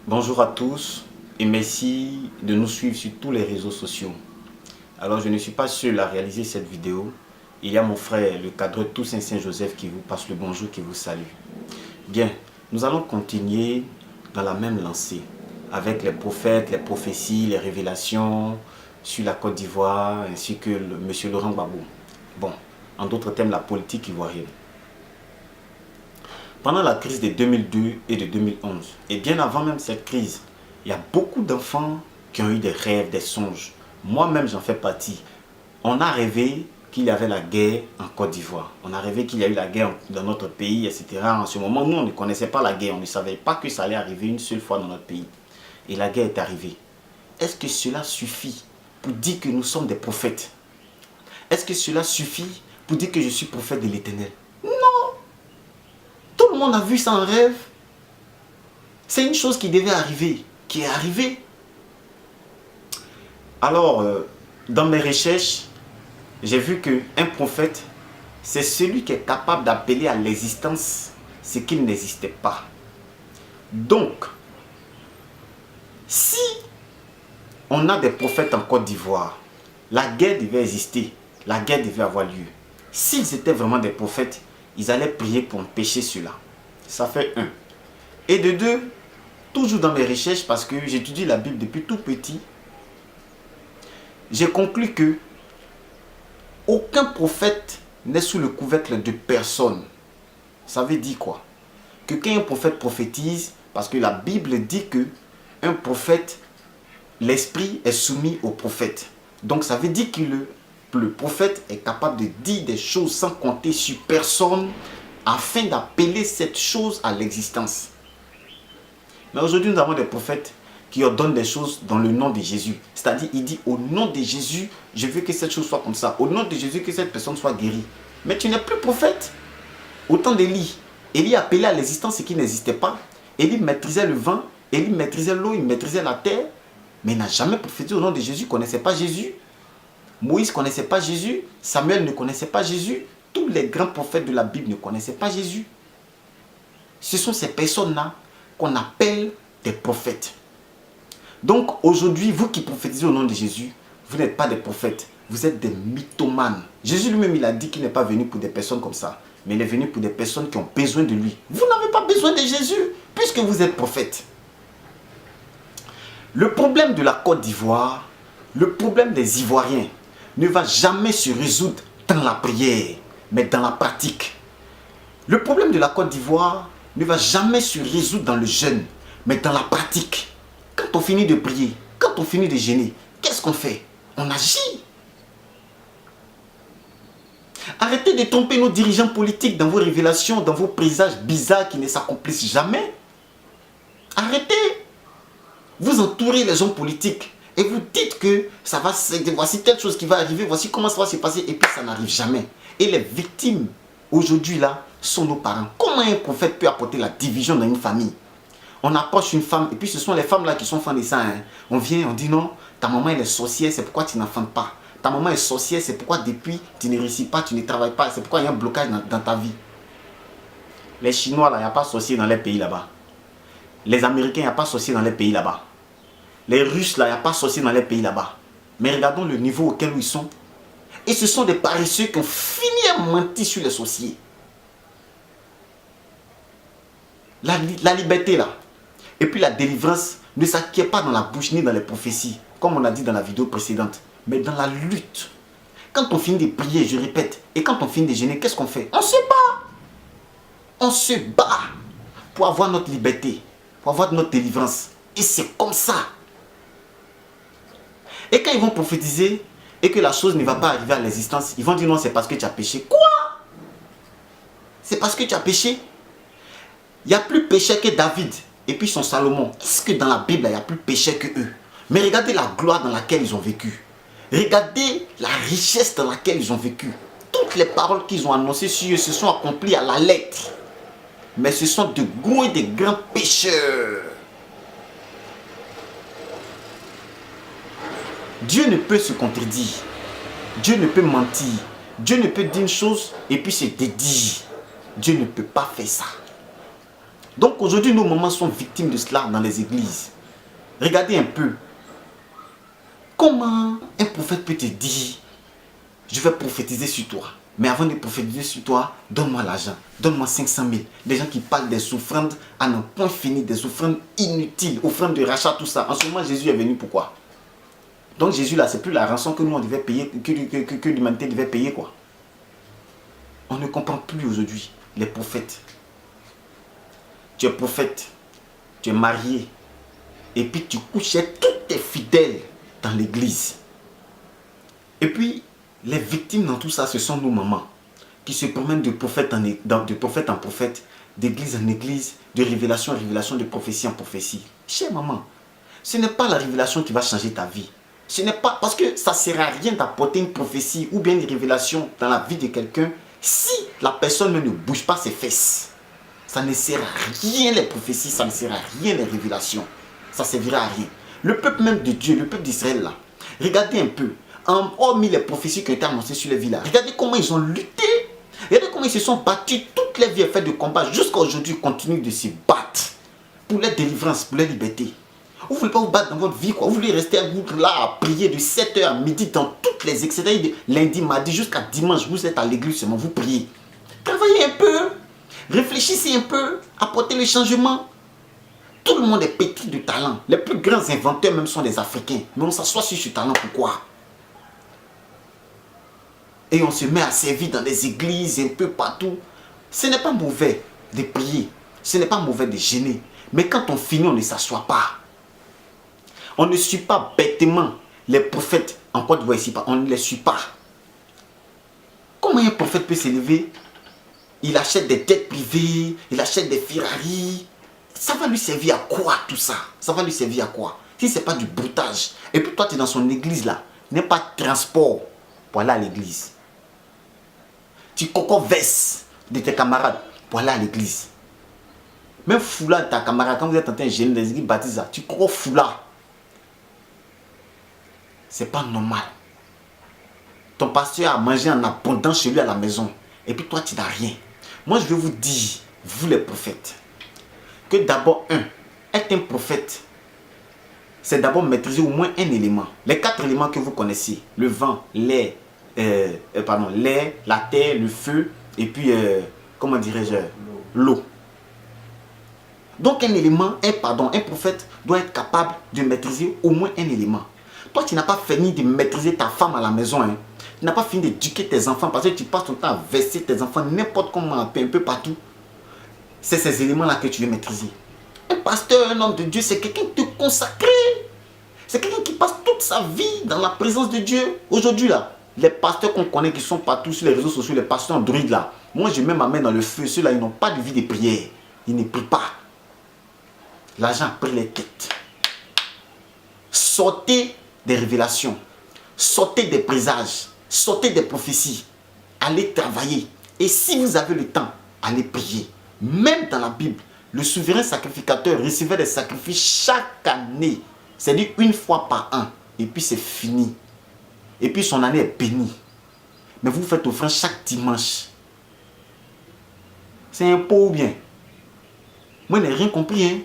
Bonjour à tous et merci de nous suivre sur tous les réseaux sociaux. Alors je ne suis pas seul à réaliser cette vidéo. Il y a mon frère, le cadreur Toussaint Saint-Joseph qui vous passe le bonjour, qui vous salue. Bien, nous allons continuer dans la même lancée avec les prophètes, les prophéties, les révélations sur la Côte d'Ivoire ainsi que M. Laurent Gbagbo. Bon, en d'autres termes, la politique ivoirienne. Pendant la crise de 2002 et de 2011, et bien avant même cette crise, il y a beaucoup d'enfants qui ont eu des rêves, des songes. Moi-même, j'en fais partie. On a rêvé qu'il y avait la guerre en Côte d'Ivoire. On a rêvé qu'il y a eu la guerre dans notre pays, etc. En ce moment, nous, on ne connaissait pas la guerre. On ne savait pas que ça allait arriver une seule fois dans notre pays. Et la guerre est arrivée. Est-ce que cela suffit pour dire que nous sommes des prophètes? Est-ce que cela suffit pour dire que je suis prophète de l'Éternel? Tout le monde a vu ça en rêve. C'est une chose qui devait arriver, qui est arrivée. Alors, dans mes recherches, j'ai vu qu'un prophète, c'est celui qui est capable d'appeler à l'existence ce qui n'existait pas. Donc, si on a des prophètes en Côte d'Ivoire, la guerre devait exister, la guerre devait avoir lieu. S'ils étaient vraiment des prophètes, ils allaient prier pour empêcher cela. Ça fait un. Et de deux, toujours dans mes recherches, parce que j'étudie la Bible depuis tout petit, j'ai conclu que aucun prophète n'est sous le couvercle de personne. Ça veut dire quoi? Que quand un prophète prophétise, parce que la Bible dit que un prophète, l'esprit est soumis au prophète. Donc ça veut dire que le prophète est capable de dire des choses sans compter sur personne, afin d'appeler cette chose à l'existence. Mais aujourd'hui, nous avons des prophètes qui ordonnent des choses dans le nom de Jésus. C'est-à-dire, il dit au nom de Jésus, je veux que cette chose soit comme ça. Au nom de Jésus, que cette personne soit guérie. Mais tu n'es plus prophète. Au temps d'Élie, Élie appelait à l'existence ce qui n'existait pas. Élie maîtrisait le vent, Élie maîtrisait l'eau, il maîtrisait la terre. Mais il n'a jamais prophétisé au nom de Jésus, il ne connaissait pas Jésus. Moïse ne connaissait pas Jésus, Samuel ne connaissait pas Jésus. Tous les grands prophètes de la Bible ne connaissaient pas Jésus. Ce sont ces personnes-là qu'on appelle des prophètes. Donc aujourd'hui, vous qui prophétisez au nom de Jésus, vous n'êtes pas des prophètes, vous êtes des mythomanes. Jésus lui-même, il a dit qu'il n'est pas venu pour des personnes comme ça, mais il est venu pour des personnes qui ont besoin de lui. Vous n'avez pas besoin de Jésus, puisque vous êtes prophète. Le problème de la Côte d'Ivoire, le problème des Ivoiriens, ne va jamais se résoudre dans la prière, mais dans la pratique. Le problème de la Côte d'Ivoire ne va jamais se résoudre dans le jeûne, mais dans la pratique. Quand on finit de prier, quand on finit de jeûner, qu'est-ce qu'on fait? On agit. Arrêtez de tromper nos dirigeants politiques dans vos révélations, dans vos présages bizarres qui ne s'accomplissent jamais. Arrêtez. Vous entourez les hommes politiques et vous dites que ça va, voici telle chose qui va arriver, voici comment ça va se passer, et puis ça n'arrive jamais. Et les victimes, aujourd'hui là, sont nos parents. Comment un prophète peut apporter la division dans une famille? On approche une femme, et puis ce sont les femmes là qui sont fans de ça. Hein. On vient, on dit non, ta maman elle est sorcière, c'est pourquoi tu n'enfantes pas. Ta maman est sorcière, c'est pourquoi depuis tu ne réussis pas, tu ne travailles pas, c'est pourquoi il y a un blocage dans ta vie. Les Chinois là, il n'y a pas de sorciers dans les pays là-bas. Les Américains, il n'y a pas de sorciers dans les pays là-bas. Les Russes là, il n'y a pas de sorciers dans les pays là-bas. Mais regardons le niveau auquel ils sont. Et ce sont des paresseux qui ont fini à mentir sur les sorciers. La liberté là, et puis la délivrance ne s'acquiert pas dans la bouche ni dans les prophéties, comme on a dit dans la vidéo précédente, mais dans la lutte. Quand on finit de prier, je répète, et quand on finit de jeûner, qu'est-ce qu'on fait? On se bat. On se bat pour avoir notre liberté, pour avoir notre délivrance. Et c'est comme ça. Et quand ils vont prophétiser et que la chose ne va pas arriver à l'existence, ils vont dire non, c'est parce que tu as péché. Quoi? C'est parce que tu as péché? Il y a plus péché que David et puis son Salomon. Est-ce que dans la Bible, il y a plus péché que eux? Mais regardez la gloire dans laquelle ils ont vécu. Regardez la richesse dans laquelle ils ont vécu. Toutes les paroles qu'ils ont annoncées sur eux se sont accomplies à la lettre. Mais ce sont de gros et de grands pécheurs. Dieu ne peut se contredire. Dieu ne peut mentir. Dieu ne peut dire une chose et puis se dédire. Dieu ne peut pas faire ça. Donc aujourd'hui, nos mamans sont victimes de cela dans les églises. Regardez un peu. Comment un prophète peut te dire, je vais prophétiser sur toi. Mais avant de prophétiser sur toi, donne-moi l'argent. Donne-moi 500 000. Des gens qui parlent des offrandes à n'en point fini, des offrandes inutiles, offrandes de rachat, tout ça. En ce moment, Jésus est venu pourquoi? Donc Jésus là, c'est plus la rançon que nous on devait payer, que l'humanité devait payer quoi. On ne comprend plus aujourd'hui les prophètes. Tu es prophète, tu es marié, et puis tu couchais tous tes fidèles dans l'église. Et puis, les victimes dans tout ça, ce sont nos mamans, qui se promènent de prophète en prophète, d'église en église, de révélation en révélation, de prophétie en prophétie. Chère maman, ce n'est pas la révélation qui va changer ta vie. Ce n'est pas parce que ça ne sert à rien d'apporter une prophétie ou bien une révélation dans la vie de quelqu'un si la personne ne bouge pas ses fesses. Ça ne sert à rien les prophéties, ça ne sert à rien les révélations. Ça ne servira à rien. Le peuple même de Dieu, le peuple d'Israël là, regardez un peu, hormis les prophéties qui ont été annoncées sur les villas, regardez comment ils ont lutté, regardez comment ils se sont battus, toutes les vies faites de combat, jusqu'à aujourd'hui ils continuent de se battre pour la délivrance, pour la liberté. Vous ne voulez pas vous battre dans votre vie, quoi. Vous voulez rester là à prier de 7h à midi dans toutes les excès, de lundi, mardi jusqu'à dimanche, vous êtes à l'église seulement, vous priez. Travaillez un peu, réfléchissez un peu, apportez le changement. Tout le monde est pétri de talent. Les plus grands inventeurs même sont des Africains. Mais on s'assoit sur ce talent, pourquoi? Et on se met à servir dans des églises, un peu partout. Ce n'est pas mauvais de prier. Ce n'est pas mauvais de gêner. Mais quand on finit, on ne s'assoit pas. On ne suit pas bêtement les prophètes en Côte d'Ivoire ici. On ne les suit pas. Comment un prophète peut s'élever? Il achète des têtes privées, il achète des Ferrari. Ça va lui servir à quoi tout ça? Ça va lui servir à quoi? Si ce n'est pas du broutage. Et puis toi, tu es dans son église là. N'est pas de transport pour aller à l'église. Tu coco vestes de tes camarades pour aller à l'église. Même foulard de ta camarade, quand vous êtes en train de gêner des églises baptisées, tu coco foulard. C'est pas normal. Ton pasteur a mangé en abondance chez lui à la maison. Et puis toi, tu n'as rien. Moi, je vais vous dire, vous les prophètes, que d'abord, être un prophète, c'est d'abord maîtriser au moins un élément. Les 4 éléments que vous connaissez. Le vent, l'air, la terre, le feu, et puis, comment dirais-je, l'eau. Donc un élément, un prophète doit être capable de maîtriser au moins un élément. Toi, tu n'as pas fini de maîtriser ta femme à la maison. Hein. Tu n'as pas fini d'éduquer tes enfants parce que tu passes ton temps à verser tes enfants n'importe comment, un peu partout. C'est ces éléments-là que tu veux maîtriser. Un pasteur, un homme de Dieu, c'est quelqu'un de consacré. C'est quelqu'un qui passe toute sa vie dans la présence de Dieu. Aujourd'hui, là, les pasteurs qu'on connaît qui sont partout sur les réseaux sociaux, les pasteurs androïdes, là, moi, je mets ma main dans le feu. Ceux-là, ils n'ont pas de vie de prière. Ils ne prient pas. L'argent a pris les têtes. Sortez des révélations. Sortez des présages. Sortez des prophéties. Allez travailler. Et si vous avez le temps, allez prier. Même dans la Bible, le souverain sacrificateur recevait des sacrifices chaque année. C'est-à-dire une fois par an. Et puis c'est fini. Et puis son année est bénie. Mais vous faites offrande chaque dimanche. C'est un pot ou bien? Moi, je n'ai rien compris. Hein?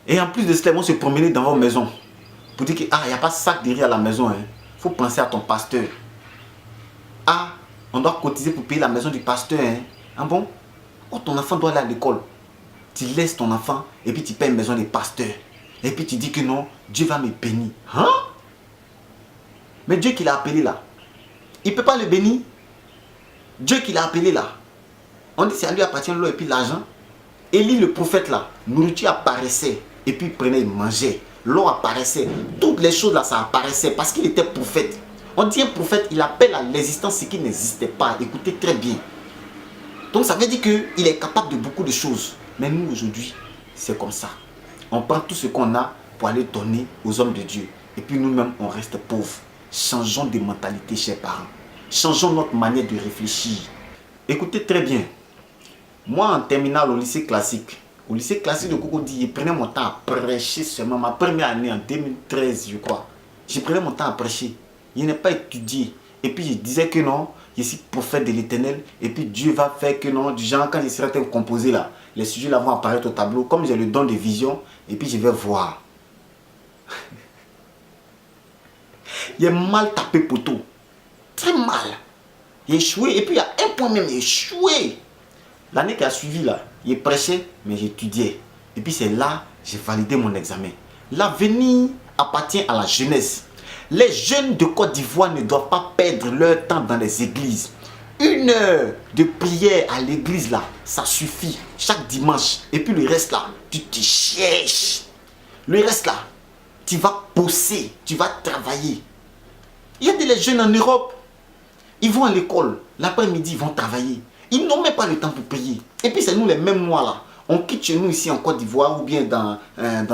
Et en plus de cela, ils vont se promener dans vos maisons. Pour dire qu'il n'y a pas de sac derrière la maison. Il faut penser à ton pasteur. Ah, on doit cotiser pour payer la maison du pasteur. Hein? Ah bon? Oh, ton enfant doit aller à l'école. Tu laisses ton enfant et puis tu payes une maison des pasteurs. Et puis tu dis que non, Dieu va me bénir. Hein? Mais Dieu qui l'a appelé là, il ne peut pas le bénir. Dieu qui l'a appelé là, on dit que ça lui appartient l'eau et puis l'argent. Élie le prophète là, nourriture apparaissait et puis il prenait et mangeait. L'eau apparaissait. Toutes les choses là, ça apparaissait parce qu'il était prophète. On dit un prophète, il appelle à l'existence ce qui n'existait pas. Écoutez très bien. Donc ça veut dire qu'il est capable de beaucoup de choses. Mais nous aujourd'hui, c'est comme ça. On prend tout ce qu'on a pour aller donner aux hommes de Dieu. Et puis nous-mêmes, on reste pauvres. Changeons de mentalité, chers parents. Changeons notre manière de réfléchir. Écoutez très bien. Moi, en terminale au lycée classique de Cocody, je prenais mon temps à prêcher seulement. Ma première année en 2013, je crois. Je prenais mon temps à prêcher. Je n'ai pas étudié. Et puis je disais que non, je suis prophète de l'Éternel. Et puis Dieu va faire que non, du genre quand je serai composé là, les sujets là vont apparaître au tableau. Comme j'ai le don de vision, et puis je vais voir. Il est mal tapé poteau. Très mal. Il a échoué. Et puis il y a un point même, il a échoué. L'année qui a suivi là, il prêchait, mais j'étudiais. Et puis c'est là, j'ai validé mon examen. L'avenir appartient à la jeunesse. Les jeunes de Côte d'Ivoire ne doivent pas perdre leur temps dans les églises. 1 heure de prière à l'église là, ça suffit. Chaque dimanche. Et puis le reste là, tu te cherches. Le reste là, tu vas bosser, tu vas travailler. Il y a des jeunes en Europe, ils vont à l'école, l'après-midi ils vont travailler. Ils n'ont même pas le temps pour prier. Et puis c'est nous les mêmes mois là. On quitte chez nous ici en Côte d'Ivoire ou bien dans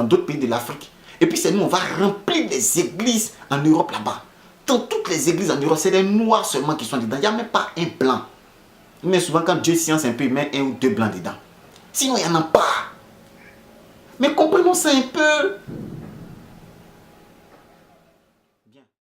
d'autres pays de l'Afrique. Et puis c'est nous, on va remplir des églises en Europe là-bas. Dans toutes les églises en Europe, c'est des noirs seulement qui sont dedans. Il n'y a même pas un blanc. Mais souvent quand Dieu science un peu, il met 1 ou 2 blancs dedans. Sinon il n'y en a pas. Mais comprenons ça un peu.